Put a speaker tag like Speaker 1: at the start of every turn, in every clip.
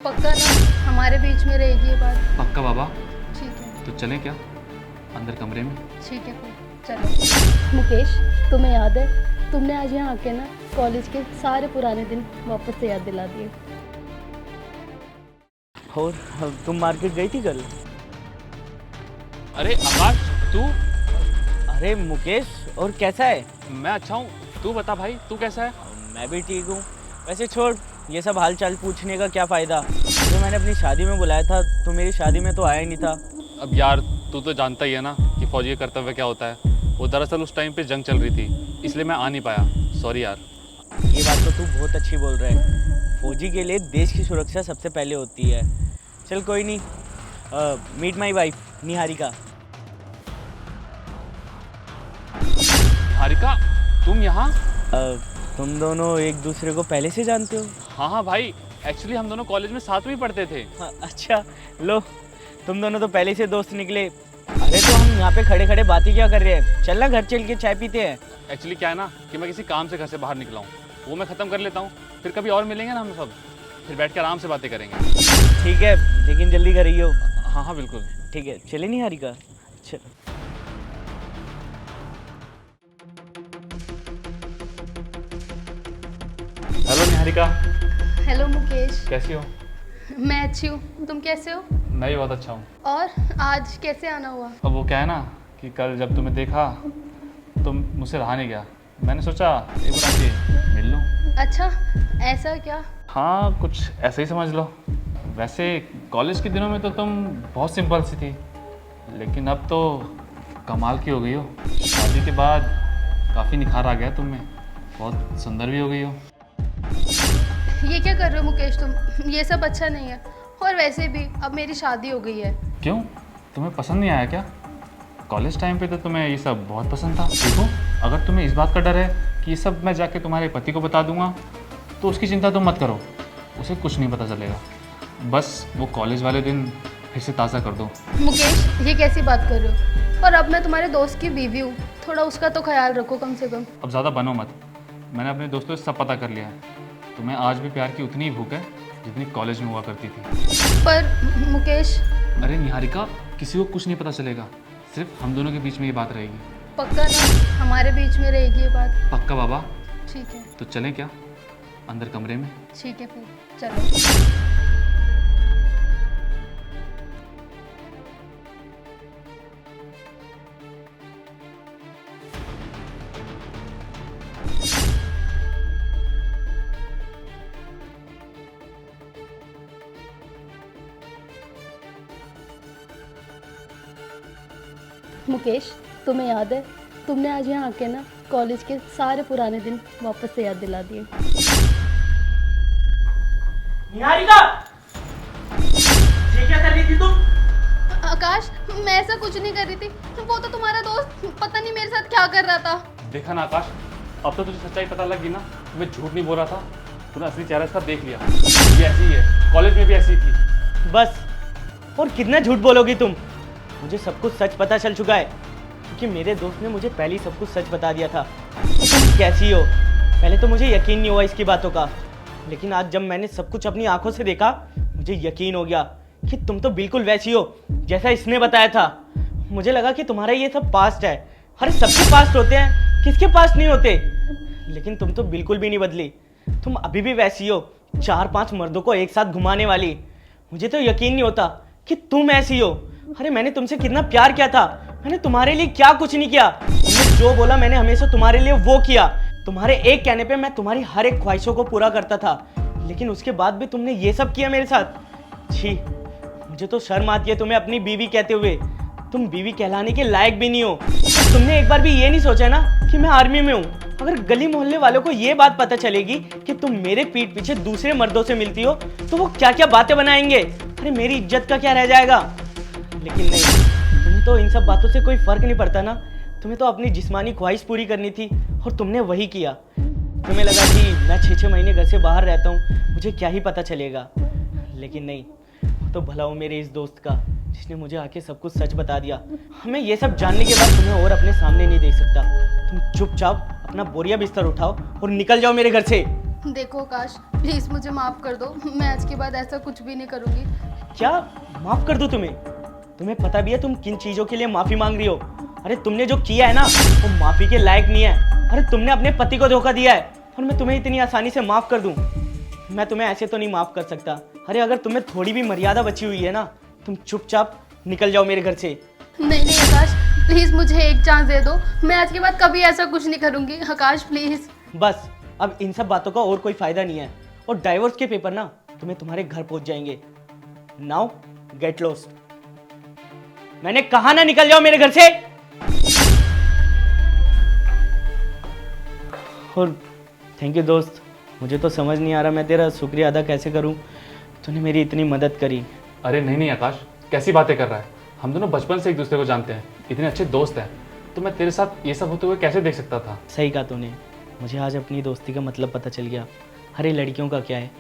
Speaker 1: पक्का ना हमारे बीच में रहेगी ये बात।
Speaker 2: पक्का बाबा।
Speaker 1: ठीक है।
Speaker 2: तो चलें क्या अंदर कमरे में?
Speaker 1: ठीक है फिर चलो। मुकेश, तुम्हें याद है तुमने आज यहाँ आके ना कॉलेज के सारे पुराने दिन वापस से याद दिला दिए।
Speaker 3: और तुम मार्केट गई थी कल?
Speaker 2: अरे आकाश, तू?
Speaker 3: अरे मुकेश, और कैसा है?
Speaker 2: मैं अच्छा हूँ, तू बता भाई, तू कैसा है?
Speaker 3: मैं भी ठीक हूँ। वैसे छोड़, ये सब हाल चाल पूछने का क्या फ़ायदा। तो मैंने अपनी शादी में बुलाया था, तो मेरी शादी में तो आया ही नहीं था।
Speaker 2: अब यार तू तो जानता ही है ना कि फौजी का कर्तव्य क्या होता है। वो दरअसल उस टाइम पे जंग चल रही थी, इसलिए मैं आ नहीं पाया। सॉरी यार।
Speaker 3: ये बात तो तू बहुत अच्छी बोल रहा है। फौजी के लिए देश की सुरक्षा सबसे पहले होती है। चल कोई नहीं, meet my wife Niharika.
Speaker 2: Harika, तुम यहाँ?
Speaker 3: तुम दोनों एक दूसरे को पहले से जानते हो?
Speaker 2: हाँ हाँ भाई, एक्चुअली हम दोनों कॉलेज में साथ में ही पढ़ते थे।
Speaker 3: हाँ, अच्छा। लो, तुम दोनों तो पहले से दोस्त निकले। अरे तो हम यहाँ पे खड़े खड़े बातें क्या कर रहे हैं? चल ना घर चल के चाय पीते हैं।
Speaker 2: एक्चुअली क्या है ना कि मैं किसी काम से घर से बाहर निकला हूँ, वो मैं ख़त्म कर लेता हूँ, फिर कभी और मिलेंगे ना हम सब, फिर बैठ के आराम से बातें करेंगे।
Speaker 3: ठीक है, लेकिन जल्दी घर ही हो।
Speaker 2: हाँ हाँ बिल्कुल।
Speaker 3: ठीक है, चले निहारिका। चलो।
Speaker 2: हेलो निहारिका।
Speaker 1: हेलो मुकेश,
Speaker 2: कैसी हो?
Speaker 1: मैं अच्छी हूँ, तुम कैसे हो?
Speaker 2: मैं भी बहुत अच्छा हूँ।
Speaker 1: और आज कैसे आना हुआ?
Speaker 2: अब वो क्या है ना कि कल जब तुम्हें देखा तो मुझसे रहा नहीं गया, मैंने सोचा एक बार आके मिल लूँ।
Speaker 1: अच्छा, ऐसा क्या?
Speaker 2: हाँ, कुछ ऐसे ही समझ लो। वैसे कॉलेज के दिनों में तो तुम बहुत सिंपल सी थी, लेकिन अब तो कमाल की हो गई हो। शादी के बाद काफ़ी निखार आ गया तुम में, बहुत सुंदर भी हो गई हो।
Speaker 1: ये क्या कर रहे हो मुकेश तुम? ये सब अच्छा नहीं है। और वैसे भी अब मेरी शादी हो गई है।
Speaker 2: क्यों, तुम्हें पसंद नहीं आया क्या? कॉलेज टाइम पे तो तुम्हें ये सब बहुत पसंद था। देखो, अगर तुम्हें इस बात का डर है कि ये सब मैं जाके तुम्हारे पति को बता दूंगा, तो उसकी चिंता तुम मत करो, उसे कुछ नहीं पता चलेगा। बस वो कॉलेज वाले दिन फिर से ताज़ा कर दो।
Speaker 1: मुकेश, ये कैसी बात कर रहे हो? और अब मैं तुम्हारे दोस्त की बीवी हूँ, थोड़ा उसका तो ख्याल रखो कम से कम।
Speaker 2: अब ज़्यादा बनो मत, मैंने अपने दोस्तों से सब पता कर लिया है। तुम्हें आज भी प्यार की उतनी ही भूख है जितनी कॉलेज में हुआ करती थी।
Speaker 1: पर मुकेश।
Speaker 2: अरे निहारिका, किसी को कुछ नहीं पता चलेगा, सिर्फ हम दोनों के बीच में ये बात रहेगी।
Speaker 1: पक्का ना हमारे बीच में रहेगी ये बात?
Speaker 2: पक्का बाबा।
Speaker 1: ठीक है।
Speaker 2: तो चलें क्या अंदर कमरे में?
Speaker 1: ठीक है फिर चलो। मुकेश, तुम्हें याद है तुमने आज यहाँ आके ना कॉलेज के सारे पुराने दिन वापस से याद दिला दिए।
Speaker 3: निहारिका, ये क्या कर रही थी तुम?
Speaker 1: आकाश, मैं ऐसा कुछ नहीं कर रही थी, वो तो तुम्हारा दोस्त पता नहीं मेरे साथ क्या कर रहा था।
Speaker 2: देखा ना आकाश, अब तो तुझे सच्चाई पता लग गई ना, मैं झूठ नहीं बोल रहा था। तूने असली चेहरा इसका देख लिया, ये ऐसी ही है, कॉलेज में भी ऐसी ही थी।
Speaker 3: बस, और कितना झूठ बोलोगी तुम? मुझे सब कुछ सच पता चल चुका है, क्योंकि मेरे दोस्त ने मुझे पहले ही सब कुछ सच बता दिया था कि तुम कैसी हो। पहले तो मुझे यकीन नहीं हुआ इसकी बातों का, लेकिन आज जब मैंने सब कुछ अपनी आंखों से देखा, मुझे यकीन हो गया कि तुम तो बिल्कुल वैसी हो जैसा इसने बताया था। मुझे लगा कि तुम्हारा ये सब पास्ट है। अरे सबके पास्ट होते हैं, किसके पास्ट नहीं होते? लेकिन तुम तो बिल्कुल भी नहीं बदली, तुम अभी भी वैसी हो, 4-5 मर्दों को एक साथ घुमाने वाली। मुझे तो यकीन नहीं होता कि तुम ऐसी हो। अरे मैंने तुमसे कितना प्यार किया था, मैंने तुम्हारे लिए क्या कुछ नहीं किया। तुमने जो बोला मैंने हमेशा तुम्हारे लिए वो किया। तुम्हारे एक कहने पे मैं तुम्हारी हर एक ख्वाहिशों को पूरा करता था, लेकिन उसके बाद भी तुमने ये सब किया मेरे साथ। छी, मुझे तो शर्म आती है तुम्हें अपनी बीवी कहते हुए। तुम बीवी कहलाने के लायक भी नहीं हो। तुमने एक बार भी ये नहीं सोचा ना कि मैं आर्मी में हूँ। अगर गली मोहल्ले वालों को ये बात पता चलेगी कि तुम मेरे पीठ पीछे दूसरे मर्दों से मिलती हो, तो वो क्या क्या बातें बनाएंगे। अरे मेरी इज्जत का क्या रह जाएगा। लेकिन नहीं, तुम्हें तो इन सब बातों से कोई फर्क नहीं पड़ता ना। तुम्हें तो अपनी जिस्मानी ख्वाहिश पूरी करनी थी और तुमने वही किया। तुम्हें लगा कि मैं 6-6 महीने घर से बाहर रहता हूँ, मुझे क्या ही पता चलेगा। लेकिन नहीं, तो भला हो मेरे इस दोस्त का जिसने मुझे आके सब कुछ सच बता दिया। हमें ये सब जानने के बाद तुम्हें और अपने सामने नहीं देख सकता। तुम चुपचाप अपना बोरिया बिस्तर उठाओ और निकल जाओ मेरे घर से।
Speaker 1: देखो आकाश, प्लीज़ मुझे माफ़ कर दो, मैं आज के बाद ऐसा कुछ भी नहीं करूँगी।
Speaker 3: क्या माफ कर दूं तुम्हें? तुम्हें पता भी है तुम किन चीजों के लिए माफी मांग रही हो? अरे तुमने जो किया है ना वो माफी के लायक नहीं है। अरे तुमने अपने पति को धोखा दिया है और मैं तुम्हें इतनी आसानी से माफ कर दूं? मैं तुम्हें ऐसे तो नहीं माफ कर सकता। अरे अगर तुम्हें थोड़ी भी मर्यादा बची हुई है ना, तुम चुपचाप निकल जाओ मेरे घर से।
Speaker 1: नहीं नहीं आकाश, प्लीज़ मुझे एक चांस दे दो, मैं आज के बाद कभी ऐसा कुछ नहीं करूँगी। आकाश प्लीज़।
Speaker 3: बस अब इन सब बातों का और कोई फायदा नहीं है और डाइवोर्स के पेपर ना तुम्हें तुम्हारे घर पहुंच जाएंगे। Now get lost. मैंने कहा ना निकल जाओ मेरे घर से। और थैंक यू दोस्त, मुझे तो समझ नहीं आ रहा मैं तेरा शुक्रिया अदा कैसे करूं। तूने मेरी इतनी मदद करी।
Speaker 2: अरे नहीं नहीं आकाश, कैसी बातें कर रहा है? हम दोनों बचपन से एक दूसरे को जानते हैं, इतने अच्छे दोस्त हैं, तो मैं तेरे साथ ये सब होते हुए कैसे देख सकता था?
Speaker 3: सही कहा तूने, मुझे आज अपनी दोस्ती का मतलब पता चल गया। अरे लड़कियों का क्या है,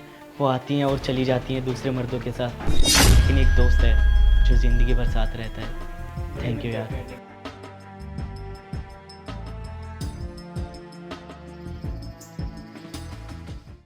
Speaker 3: वो आती हैं और चली जाती हैं दूसरे मर्दों के साथ, लेकिन एक दोस्त है जो ज़िंदगी भर साथ रहता है। थैंक यू यार।